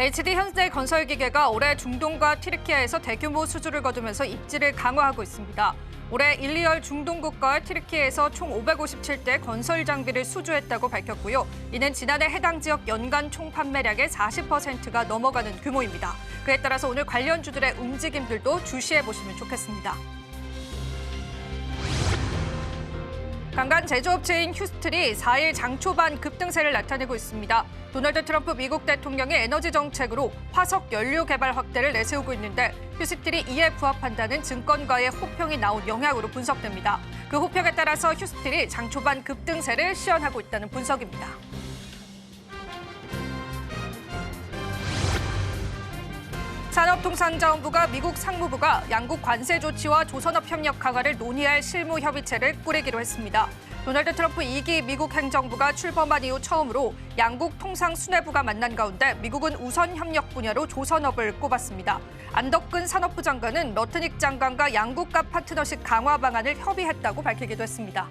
HD현대건설기계가 올해 중동과 튀르키예에서 대규모 수주를 거두면서 입지를 강화하고 있습니다. 올해 1, 2월 중동국과 튀르키예에서 총 557대 건설 장비를 수주했다고 밝혔고요. 이는 지난해 해당 지역 연간 총 판매량의 40%가 넘어가는 규모입니다. 그에 따라서 오늘 관련주들의 움직임들도 주시해보시면 좋겠습니다. 강간 제조업체인 휴스틀이 4일 장 초반 급등세를 나타내고 있습니다. 도널드 트럼프 미국 대통령의 에너지 정책으로 화석 연료 개발 확대를 내세우고 있는데 휴스틀이 이에 부합한다는 증권가의 호평이 나온 영향으로 분석됩니다. 그 호평에 따라서 휴스틀이 장 초반 급등세를 시현하고 있다는 분석입니다. 산업통상자원부가 미국 상무부가 양국 관세 조치와 조선업 협력 강화를 논의할 실무 협의체를 꾸리기로 했습니다. 도널드 트럼프 2기 미국 행정부가 출범한 이후 처음으로 양국 통상수뇌부가 만난 가운데 미국은 우선 협력 분야로 조선업을 꼽았습니다. 안덕근 산업부 장관은 러트닉 장관과 양국 간 파트너십 강화 방안을 협의했다고 밝히기도 했습니다.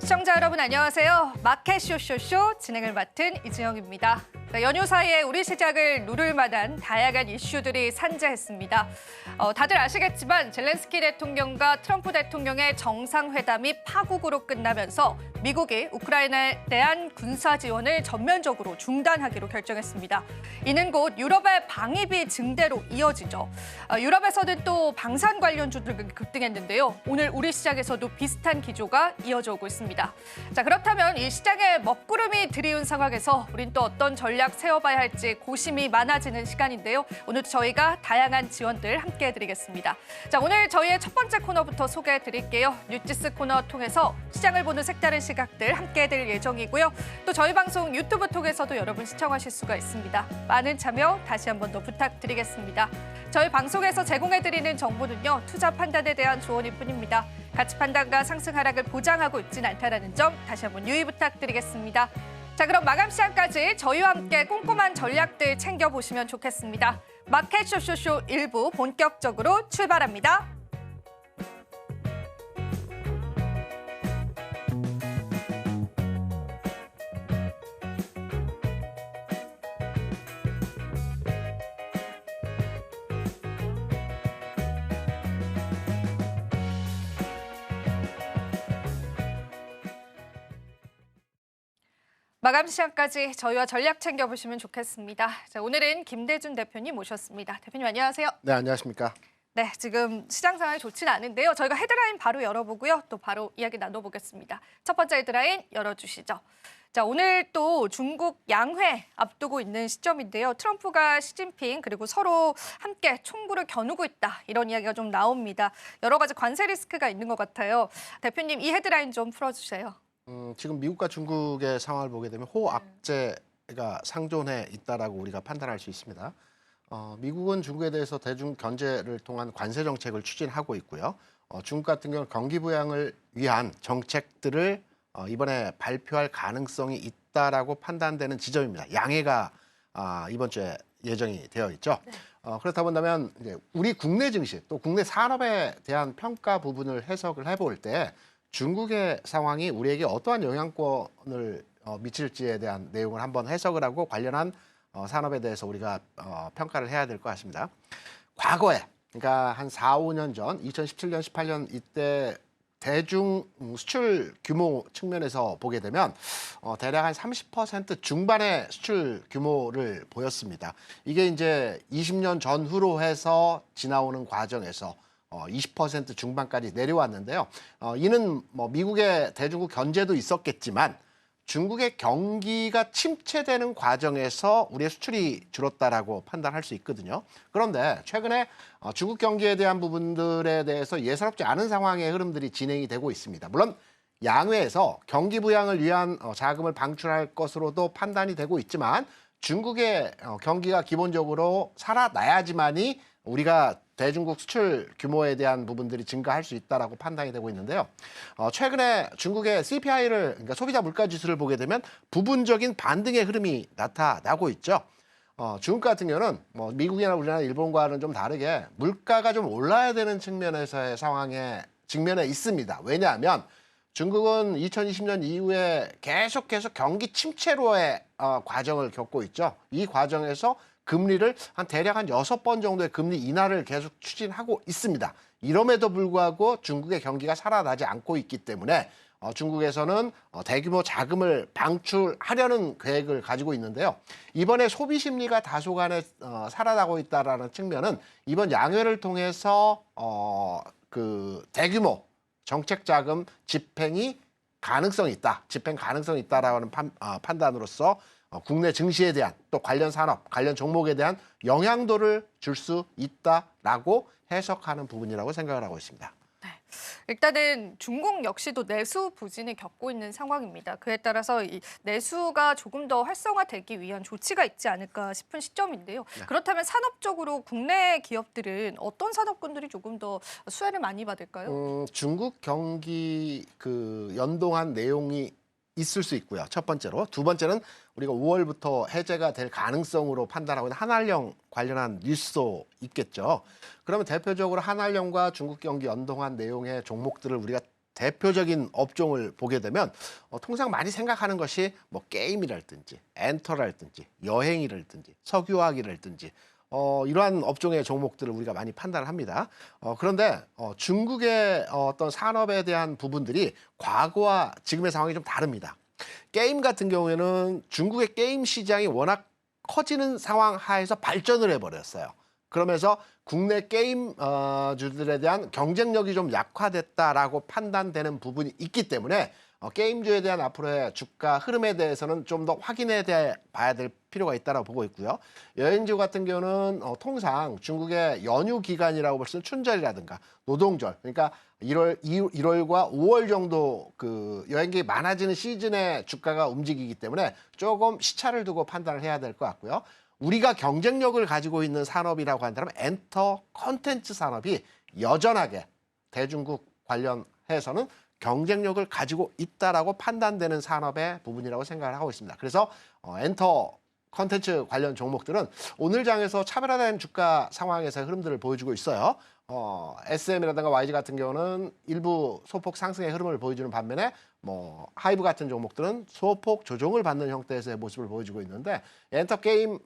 시청자 여러분 안녕하세요. 마켓 쇼쇼쇼 진행을 맡은 이지영입니다. 연휴 사이에 우리 시장을 누를 만한 다양한 이슈들이 산재했습니다. 다들 아시겠지만 젤렌스키 대통령과 트럼프 대통령의 정상회담이 파국으로 끝나면서 미국이 우크라이나에 대한 군사 지원을 전면적으로 중단하기로 결정했습니다. 이는 곧 유럽의 방위비 증대로 이어지죠. 유럽에서는 또 방산 관련주들 급등했는데요. 오늘 우리 시장에서도 비슷한 기조가 이어져 오고 있습니다. 자, 그렇다면 이 시장에 먹구름이 들이운 상황에서 우린 또 어떤 전략 세워봐야 할지 고심이 많아지는 시간인데요. 오늘도 저희가 다양한 지원들 함께 해드리겠습니다. 자, 오늘 저희의 첫 번째 코너부터 소개해드릴게요. 뉴지스 코너 통해서 시장을 보는 색다른 시각들 함께 해드릴 예정이고요. 또 저희 방송 유튜브 통해서도 여러분 시청하실 수가 있습니다. 많은 참여 다시 한 번 더 부탁드리겠습니다. 저희 방송에서 제공해드리는 정보는요. 투자 판단에 대한 조언일 뿐입니다. 가치 판단과 상승 하락을 보장하고 있지는 않다는 점 다시 한번 유의 부탁드리겠습니다. 자, 그럼 마감 시간까지 저희와 함께 꼼꼼한 전략들 챙겨보시면 좋겠습니다. 마켓 쇼쇼쇼 1부 본격적으로 출발합니다. 마감 시간까지 저희와 전략 챙겨보시면 좋겠습니다. 자, 오늘은 김대준 대표님 모셨습니다. 대표님 안녕하세요. 네, 안녕하십니까. 네, 지금 시장 상황이 좋지는 않은데요. 저희가 헤드라인 바로 열어보고요. 또 바로 이야기 나눠보겠습니다. 첫 번째 헤드라인 열어주시죠. 자, 오늘 또 중국 양회 앞두고 있는 시점인데요. 트럼프가 시진핑 그리고 서로 함께 총구를 겨누고 있다. 이런 이야기가 좀 나옵니다. 여러 가지 관세 리스크가 있는 것 같아요. 대표님 이 헤드라인 좀 풀어주세요. 지금 미국과 중국의 상황을 보게 되면 호압제가 상존해 있다라고 우리가 판단할 수 있습니다. 미국은 중국에 대해서 대중 견제를 통한 관세 정책을 추진하고 있고요. 중국 같은 경우는 경기 부양을 위한 정책들을 이번에 발표할 가능성이 있다라고 판단되는 지점입니다. 양해가 이번 주에 예정이 되어 있죠. 네. 그렇다 본다면 이제 우리 국내 증시 또 국내 산업에 대한 평가 부분을 해석을 해볼 때 중국의 상황이 우리에게 어떠한 영향권을 미칠지에 대한 내용을 한번 해석을 하고 관련한 산업에 대해서 우리가 평가를 해야 될 것 같습니다. 과거에 그러니까 한 4, 5년 전 2017년, 18년 이때 대중 수출 규모 측면에서 보게 되면 대략 한 30% 중반의 수출 규모를 보였습니다. 이게 이제 20년 전후로 해서 지나오는 과정에서 20% 중반까지 내려왔는데요. 이는 뭐 미국의 대중국 견제도 있었겠지만 중국의 경기가 침체되는 과정에서 우리의 수출이 줄었다라고 판단할 수 있거든요. 그런데 최근에 중국 경기에 대한 부분들에 대해서 예사롭지 않은 상황의 흐름들이 진행이 되고 있습니다. 물론 양회에서 경기 부양을 위한 자금을 방출할 것으로도 판단이 되고 있지만 중국의 경기가 기본적으로 살아나야지만이 우리가 대중국 수출 규모에 대한 부분들이 증가할 수 있다라고 판단이 되고 있는데요. 최근에 중국의 CPI를 그러니까 소비자 물가 지수를 보게 되면 부분적인 반등의 흐름이 나타나고 있죠. 중국 같은 경우는 뭐 미국이나 우리나라, 일본과는 좀 다르게 물가가 좀 올라야 되는 측면에서의 상황에 직면해 있습니다. 왜냐하면 중국은 2020년 이후에 계속해서 경기 침체로의 과정을 겪고 있죠. 이 과정에서 금리를 대략 한 6번 정도의 금리 인하를 계속 추진하고 있습니다. 이럼에도 불구하고 중국의 경기가 살아나지 않고 있기 때문에 중국에서는 대규모 자금을 방출하려는 계획을 가지고 있는데요. 이번에 소비 심리가 다소간에 살아나고 있다라는 측면은 이번 양회를 통해서 그 대규모 정책 자금 집행이 가능성이 있다, 집행 가능성이 있다라는 판단으로서 국내 증시에 대한 또 관련 산업, 관련 종목에 대한 영향도를 줄 수 있다라고 해석하는 부분이라고 생각을 하고 있습니다. 일단은 중국 역시도 내수 부진을 겪고 있는 상황입니다. 그에 따라서 이 내수가 조금 더 활성화되기 위한 조치가 있지 않을까 싶은 시점인데요. 네. 그렇다면 산업적으로 국내 기업들은 어떤 산업군들이 조금 더 수혜를 많이 받을까요? 중국 경기 그 연동한 내용이 있을 수 있고요. 첫 번째로. 두 번째는 우리가 5월부터 해제가 될 가능성으로 판단하고 있는 한알령 관련한 뉴스도 있겠죠. 그러면 대표적으로 한알령과 중국 경기 연동한 내용의 종목들을 우리가 대표적인 업종을 보게 되면 통상 많이 생각하는 것이 뭐 게임이랄든지 엔터랄든지 여행이랄든지 석유화학이랄든지 이러한 업종의 종목들을 우리가 많이 판단을 합니다. 그런데 중국의 어떤 산업에 대한 부분들이 과거와 지금의 상황이 좀 다릅니다. 게임 같은 경우에는 중국의 게임 시장이 워낙 커지는 상황 하에서 발전을 해버렸어요. 그러면서 국내 게임 주들에 대한 경쟁력이 좀 약화됐다라고 판단되는 부분이 있기 때문에 게임주에 대한 앞으로의 주가 흐름에 대해서는 좀 더 확인해 봐야 될 필요가 있다고 보고 있고요. 여행주 같은 경우는 통상 중국의 연휴 기간이라고 볼 수 있는 춘절이라든가 노동절, 그러니까 1월과 5월 정도 그 여행객이 많아지는 시즌에 주가가 움직이기 때문에 조금 시차를 두고 판단을 해야 될 것 같고요. 우리가 경쟁력을 가지고 있는 산업이라고 한다면 엔터 컨텐츠 산업이 여전하게 대중국 관련해서는 경쟁력을 가지고 있다라고 판단되는 산업의 부분이라고 생각을 하고 있습니다. 그래서 엔터 컨텐츠 관련 종목들은 오늘 장에서 차별화된 주가 상황에서의 흐름들을 보여주고 있어요. SM이라든가 YG 같은 경우는 일부 소폭 상승의 흐름을 보여주는 반면에 뭐 하이브 같은 종목들은 소폭 조정을 받는 형태에서의 모습을 보여주고 있는데 엔터 게임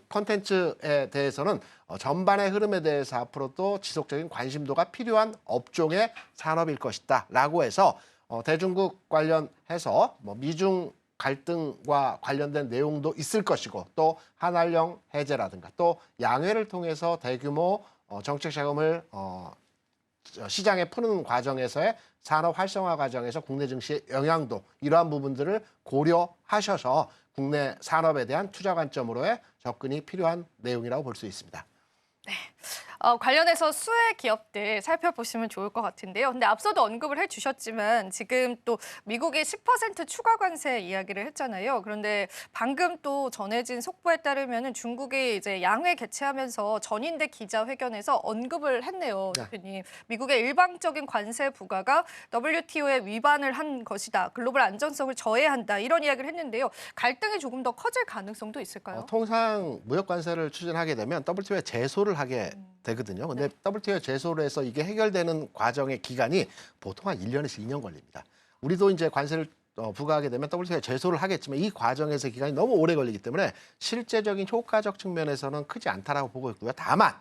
컨텐츠에 대해서는 전반의 흐름에 대해서 앞으로도 지속적인 관심도가 필요한 업종의 산업일 것이다라고 해서 대중국 관련해서 뭐 미중 갈등과 관련된 내용도 있을 것이고 또 한알령 해제라든가 또 양회를 통해서 대규모 정책 자금을 시장에 푸는 과정에서의 산업 활성화 과정에서 국내 증시의 영향도 이러한 부분들을 고려하셔서 국내 산업에 대한 투자 관점으로의 접근이 필요한 내용이라고 볼 수 있습니다. 관련해서 수혜 기업들 살펴보시면 좋을 것 같은데요. 근데 앞서도 언급을 해주셨지만 지금 또 미국의 10% 추가 관세 이야기를 했잖아요. 그런데 방금 또 전해진 속보에 따르면 중국이 이제 양회 개최하면서 전인대 기자회견에서 언급을 했네요. 네. 대표님. 미국의 일방적인 관세 부과가 WTO에 위반을 한 것이다. 글로벌 안전성을 저해한다. 이런 이야기를 했는데요. 갈등이 조금 더 커질 가능성도 있을까요? 통상 무역 관세를 추진하게 되면 WTO에 제소를 하게 되거든요. 근데 WTO에 제소를 해서 이게 해결되는 과정의 기간이 보통 한 1년에서 2년 걸립니다. 우리도 이제 관세를 부과하게 되면 WTO에 제소를 하겠지만 이 과정에서 기간이 너무 오래 걸리기 때문에 실제적인 효과적 측면에서는 크지 않다라고 보고 있고요. 다만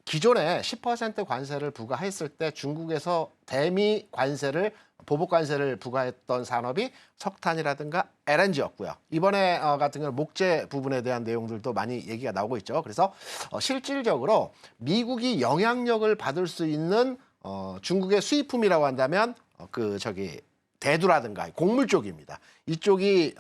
기존에 10% 관세를 부과했을 때 중국에서 대미 관세를 보복 관세를 부과했던 산업이 석탄이라든가 LNG였고요. 이번에 같은 경우는 목재 부분에 대한 내용들도 많이 얘기가 나오고 있죠. 그래서 실질적으로 미국이 영향력을 받을 수 있는 중국의 수입품이라고 한다면 대두라든가 곡물 쪽입니다. 이쪽이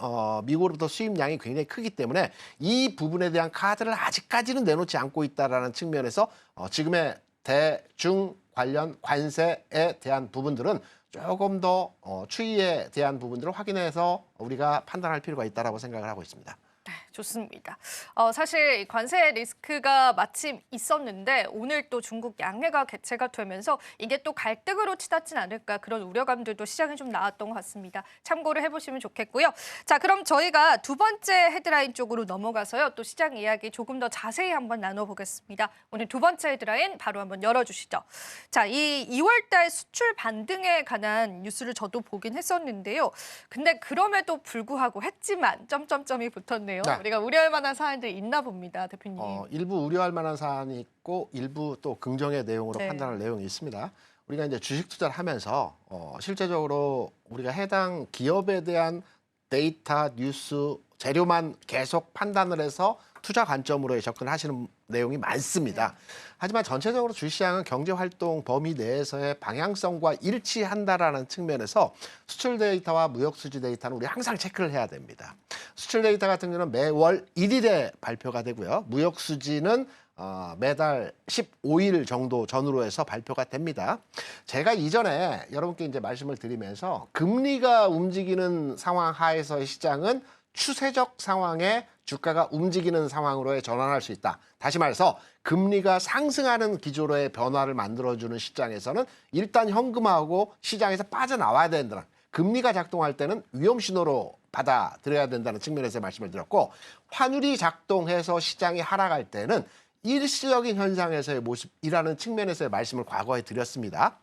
미국으로부터 수입량이 굉장히 크기 때문에 이 부분에 대한 카드를 아직까지는 내놓지 않고 있다라는 측면에서 지금의 대중 관련 관세에 대한 부분들은 조금 더 추이에 대한 부분들을 확인해서 우리가 판단할 필요가 있다라고 생각을 하고 있습니다. 네, 좋습니다. 사실 관세 리스크가 마침 있었는데 오늘 또 중국 양해가 개최가 되면서 이게 또 갈등으로 치닫진 않을까 그런 우려감들도 시장에 좀 나왔던 것 같습니다. 참고를 해보시면 좋겠고요. 자, 그럼 저희가 두 번째 헤드라인 쪽으로 넘어가서요. 또 시장 이야기 조금 더 자세히 한번 나눠보겠습니다. 오늘 두 번째 헤드라인 바로 한번 열어주시죠. 자, 이 2월달 수출 반등에 관한 뉴스를 저도 보긴 했었는데요. 근데 그럼에도 불구하고 했지만 점점점이 붙었네요. 네. 우리가 우려할 만한 사안들이 있나 봅니다, 대표님. 일부 우려할 만한 사안이 있고 일부 또 긍정의 내용으로 네. 판단할 내용이 있습니다. 우리가 이제 주식 투자를 하면서 실제적으로 우리가 해당 기업에 대한 데이터, 뉴스, 재료만 계속 판단을 해서 투자 관점으로 접근하시는 내용이 많습니다. 하지만 전체적으로 주식시장은 경제활동 범위 내에서의 방향성과 일치한다라는 측면에서 수출 데이터와 무역수지 데이터는 우리 항상 체크를 해야 됩니다. 수출 데이터 같은 경우는 매월 1일에 발표가 되고요. 무역수지는 매달 15일 정도 전후로 해서 발표가 됩니다. 제가 이전에 여러분께 이제 말씀을 드리면서 금리가 움직이는 상황 하에서의 시장은 추세적 상황에 주가가 움직이는 상황으로의 전환할 수 있다. 다시 말해서 금리가 상승하는 기조로의 변화를 만들어주는 시장에서는 일단 현금화하고 시장에서 빠져나와야 된다는, 금리가 작동할 때는 위험 신호로 받아들여야 된다는 측면에서 말씀을 드렸고, 환율이 작동해서 시장이 하락할 때는 일시적인 현상에서의 모습이라는 측면에서의 말씀을 과거에 드렸습니다.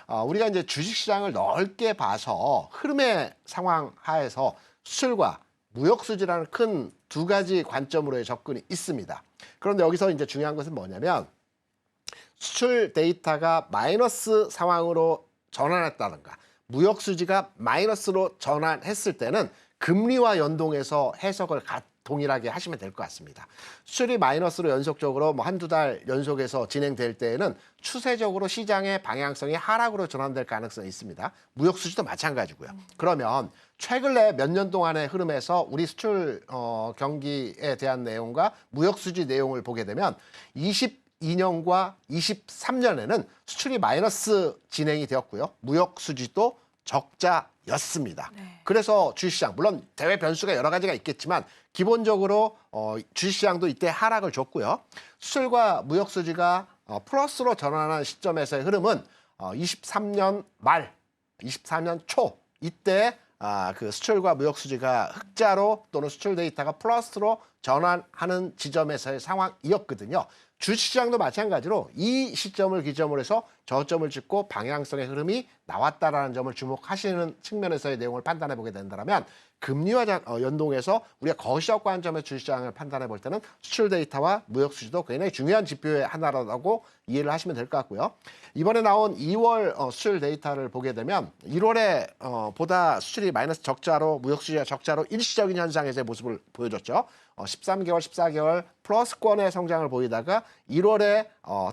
우리가 이제 주식시장을 넓게 봐서 흐름의 상황 하에서 수출과 무역수지라는 큰 두 가지 관점으로의 접근이 있습니다. 그런데 여기서 이제 중요한 것은 뭐냐면 수출 데이터가 마이너스 상황으로 전환했다든가 무역수지가 마이너스로 전환했을 때는 금리와 연동해서 해석을 동일하게 하시면 될 것 같습니다. 수출이 마이너스로 연속적으로 한두 달 연속해서 진행될 때에는 추세적으로 시장의 방향성이 하락으로 전환될 가능성이 있습니다. 무역 수지도 마찬가지고요. 그러면 최근에 몇 년 동안의 흐름에서 우리 수출 경기에 대한 내용과 무역 수지 내용을 보게 되면 22년과 23년에는 수출이 마이너스 진행이 되었고요. 무역 수지도 적자였습니다. 네. 그래서 주식시장, 물론 대외 변수가 여러 가지가 있겠지만 기본적으로 주식시장도 이때 하락을 줬고요. 수출과 무역 수지가 플러스로 전환하는 시점에서의 흐름은 23년 말, 24년 초 이때 그 수출과 무역 수지가 흑자로 또는 수출 데이터가 플러스로 전환하는 지점에서의 상황이었거든요. 주식시장도 마찬가지로 이 시점을 기점으로 해서 저점을 찍고 방향성의 흐름이 나왔다라는 점을 주목하시는 측면에서의 내용을 판단해 보게 된다면 금리와 연동해서 우리가 거시적 관점의 주식시장을 판단해 볼 때는 수출 데이터와 무역 수지도 굉장히 중요한 지표의 하나라고 이해를 하시면 될 것 같고요. 이번에 나온 2월 수출 데이터를 보게 되면 1월에 보다 수출이 마이너스 적자로 무역 수지가 적자로 일시적인 현상에서의 모습을 보여줬죠. 13개월, 14개월 플러스권의 성장을 보이다가 1월에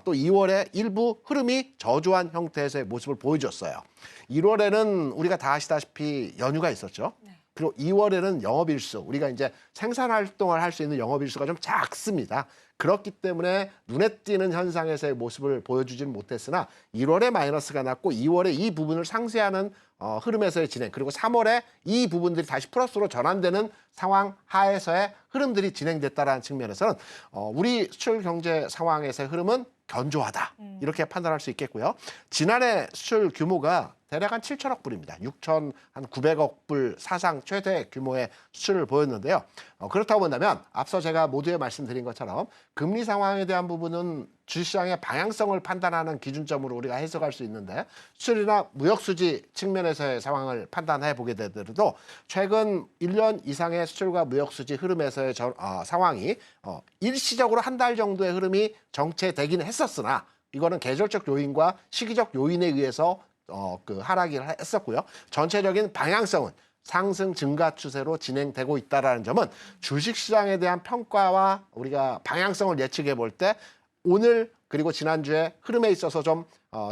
또 2월에 일부 흐름이 저조한 형태에서의 모습을 보여줬어요. 1월에는 우리가 다 아시다시피 연휴가 있었죠. 그리고 2월에는 영업일수, 우리가 이제 생산활동을 할 수 있는 영업일수가 좀 작습니다. 그렇기 때문에 눈에 띄는 현상에서의 모습을 보여주지는 못했으나 1월에 마이너스가 났고 2월에 이 부분을 상쇄하는 흐름에서의 진행, 그리고 3월에 이 부분들이 다시 플러스로 전환되는 상황 하에서의 흐름들이 진행됐다는 측면에서는 우리 수출 경제 상황에서의 흐름은 견조하다, 이렇게 판단할 수 있겠고요. 지난해 수출 규모가 대략 한 7천억 불입니다. 6,900억 불 사상 최대 규모의 수출을 보였는데요. 그렇다고 본다면 앞서 제가 모두에 말씀드린 것처럼 금리 상황에 대한 부분은 주시장의 방향성을 판단하는 기준점으로 우리가 해석할 수 있는데, 수출이나 무역수지 측면에서의 상황을 판단해 보게 되더라도 최근 1년 이상의 수출과 무역수지 흐름에서의 상황이 일시적으로 한 달 정도의 흐름이 정체되기는 했었으나 이거는 계절적 요인과 시기적 요인에 의해서 그 하락을 했었고요. 전체적인 방향성은 상승 증가 추세로 진행되고 있다는 점은 주식시장에 대한 평가와 우리가 방향성을 예측해 볼 때 오늘 그리고 지난주에 흐름에 있어서 좀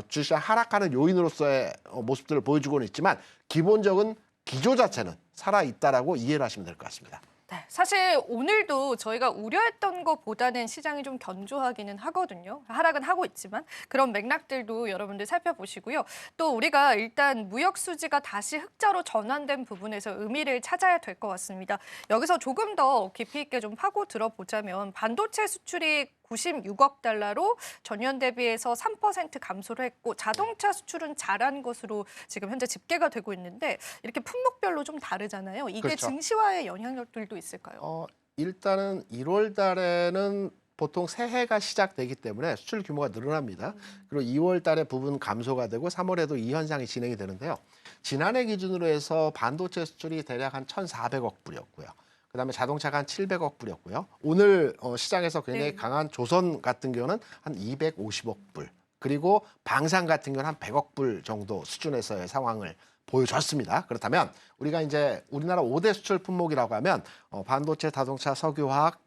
주식시장 하락하는 요인으로서의 모습들을 보여주고는 있지만 기본적인 기조 자체는 살아있다라고 이해를 하시면 될 것 같습니다. 네, 사실 오늘도 저희가 우려했던 것보다는 시장이 좀 견조하기는 하거든요. 하락은 하고 있지만 그런 맥락들도 여러분들 살펴보시고요. 또 우리가 일단 무역 수지가 다시 흑자로 전환된 부분에서 의미를 찾아야 될 것 같습니다. 여기서 조금 더 깊이 있게 좀 파고 들어보자면 반도체 수출이 96억 달러로 전년 대비해서 3% 감소를 했고 자동차 수출은 잘한 것으로 지금 현재 집계가 되고 있는데 이렇게 품목별로 좀 다르잖아요. 이게 그렇죠. 증시화의 영향력들도 있을까요? 일단은 1월 달에는 보통 새해가 시작되기 때문에 수출 규모가 늘어납니다. 그리고 2월 달에 부분 감소가 되고 3월에도 이 현상이 진행이 되는데요. 지난해 기준으로 해서 반도체 수출이 대략 한 1,400억 불이었고요. 그다음에 자동차가 한 700억 불이었고요. 오늘 시장에서 굉장히 네. 강한 조선 같은 경우는 한 250억 불. 그리고 방산 같은 경우는 한 100억 불 정도 수준에서의 상황을 보여줬습니다. 그렇다면 우리가 이제 우리나라 5대 수출 품목이라고 하면 반도체, 자동차, 석유화학,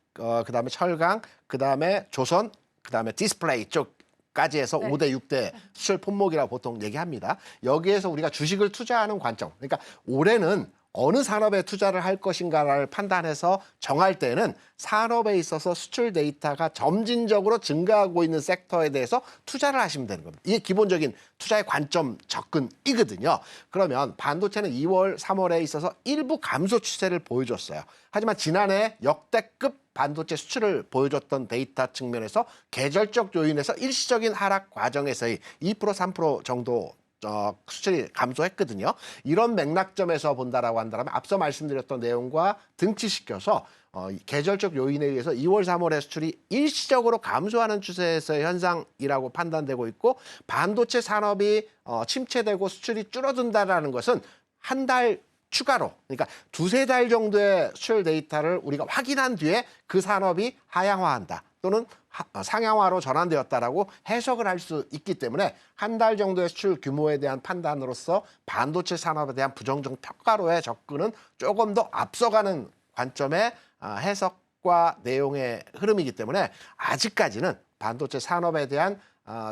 그다음에 철강, 그다음에 조선, 그다음에 디스플레이 쪽까지 해서 네. 5대, 6대 수출 품목이라고 보통 얘기합니다. 여기에서 우리가 주식을 투자하는 관점, 그러니까 올해는 어느 산업에 투자를 할 것인가를 판단해서 정할 때는 산업에 있어서 수출 데이터가 점진적으로 증가하고 있는 섹터에 대해서 투자를 하시면 되는 겁니다. 이게 기본적인 투자의 관점 접근이거든요. 그러면 반도체는 2월, 3월에 있어서 일부 감소 추세를 보여줬어요. 하지만 지난해 역대급 반도체 수출을 보여줬던 데이터 측면에서 계절적 요인에서 일시적인 하락 과정에서의 2%, 3% 정도 수출이 감소했거든요. 이런 맥락점에서 본다라고 한다면 앞서 말씀드렸던 내용과 등치시켜서 계절적 요인에 의해서 2월, 3월의 수출이 일시적으로 감소하는 추세에서의 현상이라고 판단되고 있고 반도체 산업이 침체되고 수출이 줄어든다라는 것은 한 달 추가로 그러니까 두세 달 정도의 수출 데이터를 우리가 확인한 뒤에 그 산업이 하향화한다 또는 상향화로 전환되었다라고 해석을 할 수 있기 때문에 한 달 정도의 수출 규모에 대한 판단으로서 반도체 산업에 대한 부정적 평가로의 접근은 조금 더 앞서가는 관점의 해석과 내용의 흐름이기 때문에 아직까지는 반도체 산업에 대한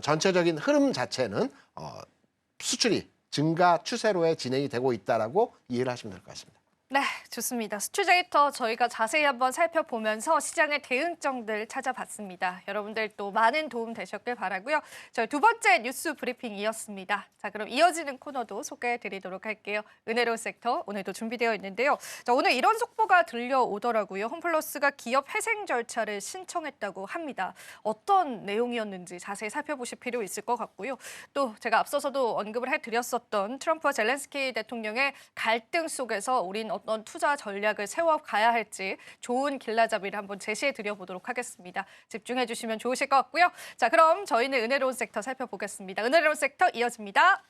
전체적인 흐름 자체는 수출이 증가 추세로의 진행이 되고 있다라고 이해를 하시면 될 것 같습니다. 네, 좋습니다. 수출 데이터 저희가 자세히 한번 살펴보면서 시장의 대응점들 찾아봤습니다. 여러분들 또 많은 도움 되셨길 바라고요. 저희 두 번째 뉴스 브리핑이었습니다. 자, 그럼 이어지는 코너도 소개해드리도록 할게요. 은혜로운 섹터 오늘도 준비되어 있는데요. 자, 오늘 이런 속보가 들려오더라고요. 홈플러스가 기업 회생 절차를 신청했다고 합니다. 어떤 내용이었는지 자세히 살펴보실 필요 있을 것 같고요. 또 제가 앞서서도 언급을 해드렸었던 트럼프와 젤렌스키 대통령의 갈등 속에서 우린 어떤 투자 전략을 세워가야 할지 좋은 길라잡이를 한번 제시해 드려보도록 하겠습니다. 집중해 주시면 좋으실 것 같고요. 자, 그럼 저희는 은혜로운 섹터 살펴보겠습니다. 은혜로운 섹터 이어집니다.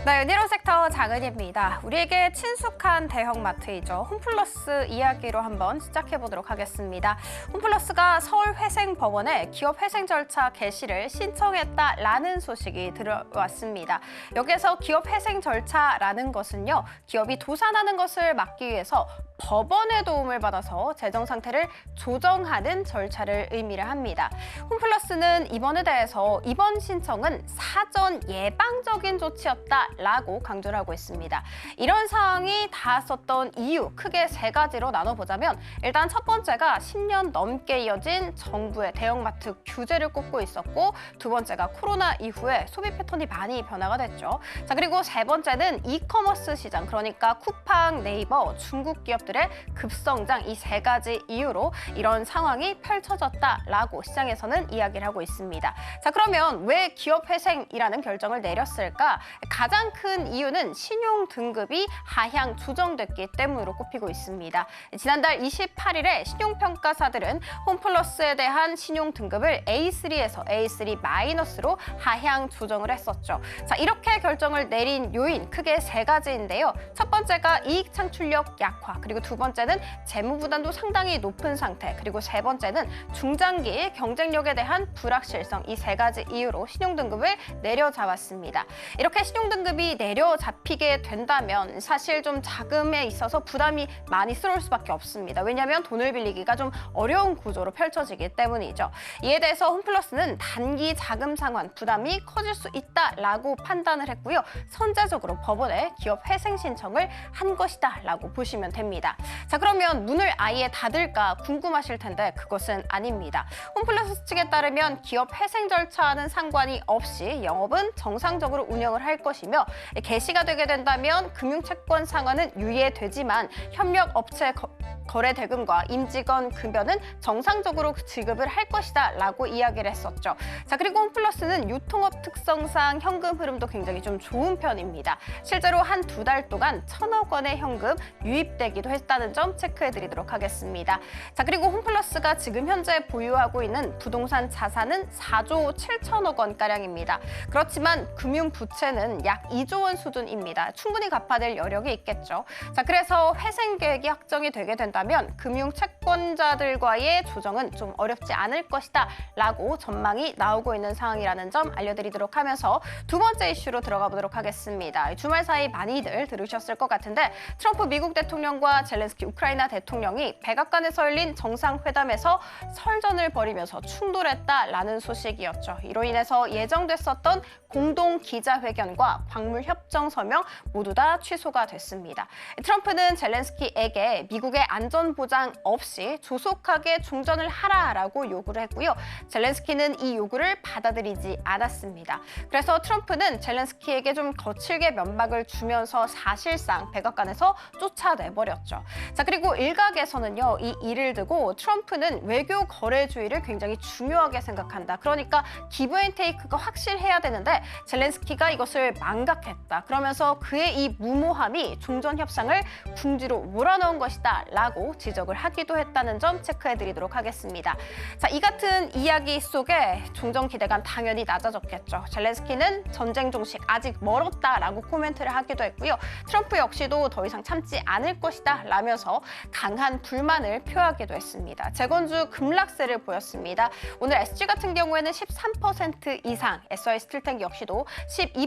네, 은혜로운 섹터 장은희입니다. 우리에게 친숙한 대형마트이죠. 홈플러스 이야기로 한번 시작해보도록 하겠습니다. 홈플러스가 서울회생법원에 기업회생 절차 개시를 신청했다라는 소식이 들어왔습니다. 여기에서 기업회생 절차라는 것은요, 기업이 도산하는 것을 막기 위해서 법원의 도움을 받아서 재정 상태를 조정하는 절차를 의미를 합니다. 홈플러스는 이번에 대해서 이번 신청은 사전 예방적인 조치였다라고 강조를 하고 있습니다. 이런 사항이 닿았었던 이유 크게 세 가지로 나눠보자면 일단 첫 번째가 10년 넘게 이어진 정부의 대형마트 규제를 꼽고 있었고 두 번째가 코로나 이후에 소비 패턴이 많이 변화가 됐죠. 자, 그리고 세 번째는 이커머스 시장, 그러니까 쿠팡, 네이버, 중국 기업들 기업들의 급성장 이 세 가지 이유로 이런 상황이 펼쳐졌다라고 시장에서는 이야기를 하고 있습니다. 자, 그러면 왜 기업 회생이라는 결정을 내렸을까? 가장 큰 이유는 신용 등급이 하향 조정됐기 때문으로 꼽히고 있습니다. 지난달 28일에 신용평가사들은 홈플러스에 대한 신용 등급을 A3에서 A3-로 하향 조정을 했었죠. 자, 이렇게 결정을 내린 요인 크게 세 가지인데요. 첫 번째가 이익 창출력 약화, 그리고 두 번째는 재무 부담도 상당히 높은 상태, 그리고 세 번째는 중장기 경쟁력에 대한 불확실성, 이 세 가지 이유로 신용 등급을 내려잡았습니다. 이렇게 신용 등급이 내려잡히게 된다면 사실 좀 자금에 있어서 부담이 많이 스러울 수밖에 없습니다. 왜냐하면 돈을 빌리기가 좀 어려운 구조로 펼쳐지기 때문이죠. 이에 대해서 홈플러스는 단기 자금 상환 부담이 커질 수 있다라고 판단을 했고요. 선제적으로 법원에 기업 회생 신청을 한 것이다라고 보시면 됩니다. 자, 그러면 문을 아예 닫을까 궁금하실 텐데 그것은 아닙니다. 홈플러스 측에 따르면 기업 회생 절차와는 상관이 없이 영업은 정상적으로 운영을 할 것이며 개시가 되게 된다면 금융채권 상환은 유예되지만 협력업체 거래 대금과 임직원 급여는 정상적으로 지급을 할 것이다 라고 이야기를 했었죠. 자, 그리고 홈플러스는 유통업 특성상 현금 흐름도 굉장히 좀 좋은 편입니다. 실제로 한 두 달 동안 1,000억 원의 현금 유입되기도 했다는 점 체크해드리도록 하겠습니다. 자, 그리고 홈플러스가 지금 현재 보유하고 있는 부동산 자산은 4조 7천억 원가량입니다. 그렇지만 금융 부채는 약 2조 원 수준입니다. 충분히 갚아낼 여력이 있겠죠. 자, 그래서 회생 계획이 확정이 되게 된다면 금융 채권자들과의 조정은 좀 어렵지 않을 것이다 라고 전망이 나오고 있는 상황이라는 점 알려드리도록 하면서 두 번째 이슈로 들어가 보도록 하겠습니다. 주말 사이 많이들 들으셨을 것 같은데 트럼프 미국 대통령과 젤렌스키 우크라이나 대통령이 백악관에서 열린 정상회담에서 설전을 벌이면서 충돌했다라는 소식이었죠. 이로 인해서 예정됐었던 공동 기자회견과 광물 협정 서명 모두 다 취소가 됐습니다. 트럼프는 젤렌스키에게 미국의 안전 보장 없이 조속하게 종전을 하라라고 요구를 했고요. 젤렌스키는 이 요구를 받아들이지 않았습니다. 그래서 트럼프는 젤렌스키에게 좀 거칠게 면박을 주면서 사실상 백악관에서 쫓아내버렸죠. 자, 그리고 일각에서는요, 이 일을 두고 트럼프는 외교 거래주의를 굉장히 중요하게 생각한다. 그러니까 기브 앤 테이크가 확실해야 되는데 젤렌스키가 이것을 망각했다. 그러면서 그의 이 무모함이 종전 협상을 궁지로 몰아넣은 것이다 라고 지적을 하기도 했다는 점 체크해드리도록 하겠습니다. 자, 이 같은 이야기 속에 종전 기대감 당연히 낮아졌겠죠. 젤렌스키는 전쟁 종식 아직 멀었다라고 코멘트를 하기도 했고요. 트럼프 역시도 더 이상 참지 않을 것이다 라면서 강한 불만을 표하기도 했습니다. 재건주 급락세를 보였습니다. 오늘 SG 같은 경우에는 13% 이상, SI 스틸탱크 역시도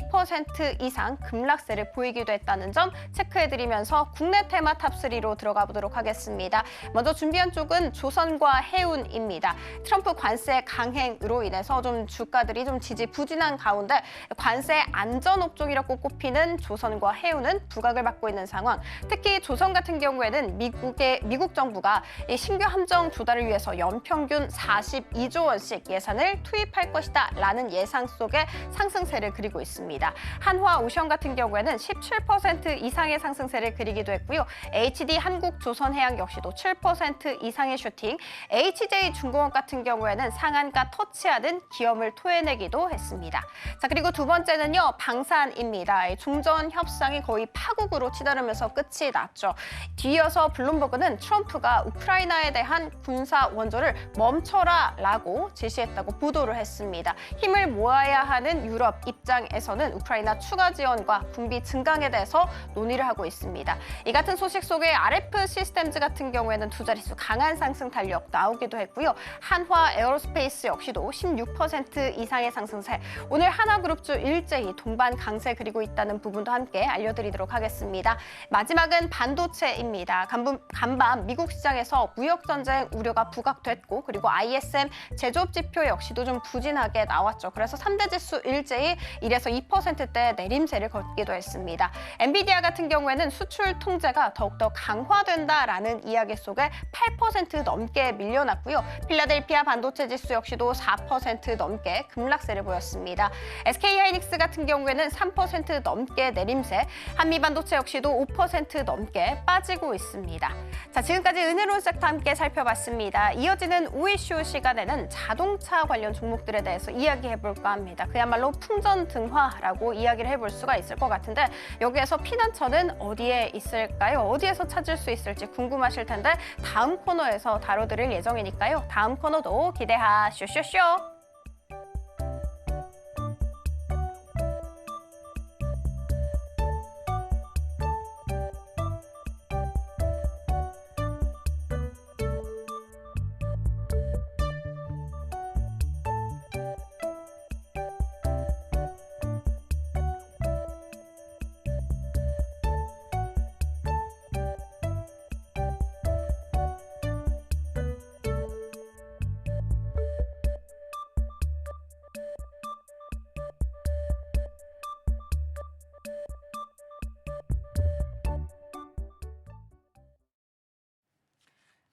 12% 이상 급락세를 보이기도 했다는 점 체크해드리면서 국내 테마 탑3로 들어가 보도록 하겠습니다. 먼저 준비한 쪽은 조선과 해운입니다. 트럼프 관세 강행으로 인해서 좀 주가들이 좀 지지부진한 가운데 관세 안전업종이라고 꼽히는 조선과 해운은 부각을 받고 있는 상황. 특히 조선 같은 경우에는 미국 정부가 이 신규 함정 조달을 위해서 연평균 42조 원씩 예산을 투입할 것이다 라는 예상 속에 상승세를 그리고 있습니다. 한화 오션 같은 경우에는 17% 이상의 상승세를 그리기도 했고요. HD 한국조선해양 역시도 7% 이상의 슈팅, HJ 중공업 같은 경우에는 상한가 터치하는 기염을 토해내기도 했습니다. 자, 그리고 두 번째는요, 방산입니다. 종전 협상이 거의 파국으로 치달으면서 끝이 났죠. 뒤이어서 블룸버그는 트럼프가 우크라이나에 대한 군사 원조를 멈춰라라고 지시했다고 보도를 했습니다. 힘을 모아야 하는 유럽 입장에서는 우크라이나 추가 지원과 군비 증강에 대해서 논의를 하고 있습니다. 이 같은 소식 속에 RF 시스템즈 같은 경우에는 두 자릿수 강한 상승 탄력 나오기도 했고요. 한화 에어로스페이스 역시도 16% 이상의 상승세. 오늘 하나그룹주 일제히 동반 강세 그리고 있다는 부분도 함께 알려드리도록 하겠습니다. 마지막은 반도체입니다. 간밤 미국 시장에서 무역전쟁 우려가 부각됐고 그리고 ISM 제조업 지표 역시도 좀 부진하게 나왔죠. 그래서 3대 지수 일제히 1에서 2%대 내림세를 걷기도 했습니다. 엔비디아 같은 경우에는 수출 통제가 더욱더 강화된다라는 이야기 속에 8% 넘게 밀려났고요. 필라델피아 반도체 지수 역시도 4% 넘게 급락세를 보였습니다. SK하이닉스 같은 경우에는 3% 넘게 내림세, 한미반도체 역시도 5% 넘게 빠지고 커지고 있습니다. 자, 지금까지 은혜로운 섹터 함께 살펴봤습니다. 이어지는 우이슈 시간에는 자동차 관련 종목들에 대해서 이야기해볼까 합니다. 그야말로 풍전등화라고 이야기를 해볼 수가 있을 것 같은데 여기에서 피난처는 어디에 있을까요? 어디에서 찾을 수 있을지 궁금하실 텐데 다음 코너에서 다뤄드릴 예정이니까요. 다음 코너도 기대하쇼쇼쇼.